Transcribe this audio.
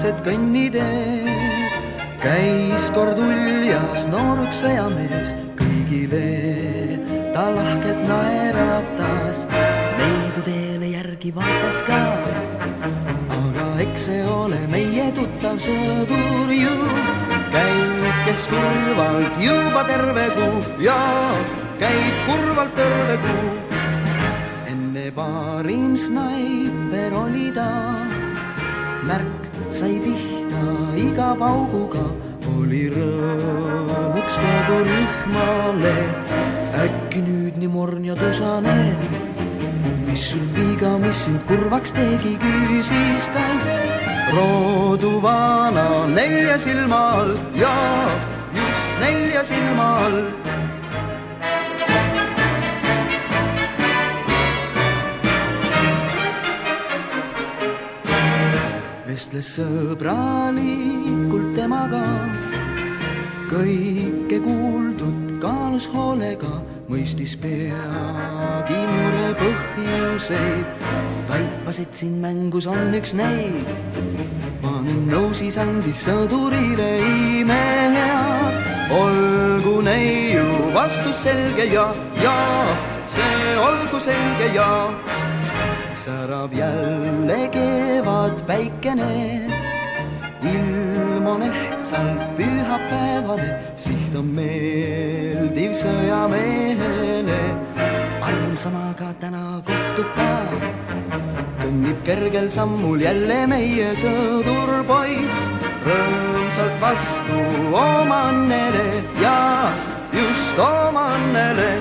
keset kõnniteed. Käis kord uljas nooruks sõjamees, kõigile ta lahkelt naeratas. Leidu teele järgi vaatas ka, aga eks see ole meie tuttav sõdur ju. Käib kes kurvalt juba terve kuu ja käib kurvalt terve kuu. Enne parim snaiper oli ta, märk sai pihta iga pauguga, oli rõõmuks kogu rühmale. Äkki nüüd nii morn ja tusane, mis sul viga, mis sind kurvaks tegi, küsis talt. Rooduvana 4 silma all ja just 4 silma all. Vestles sõbralikult temaga, kõike kuuldud kaalus hoolega, mõistis peagi mure põhjuseid. Taipas, et siin mängus on üks neid, vanem nõusis andis sõdurile imehead. Olgu neiu vastus selge ja see olgu selge ja. Särab jälle kevad päikene, ilm on ehtsalt pühapäevane, siht on meeldiv sõjamehele. Armsamaga täna kohtub ta, kõnnib kergel sammul jälle meie sõdurpoiss, rõõmsalt vastu oma õnnele ja just oma õnnele.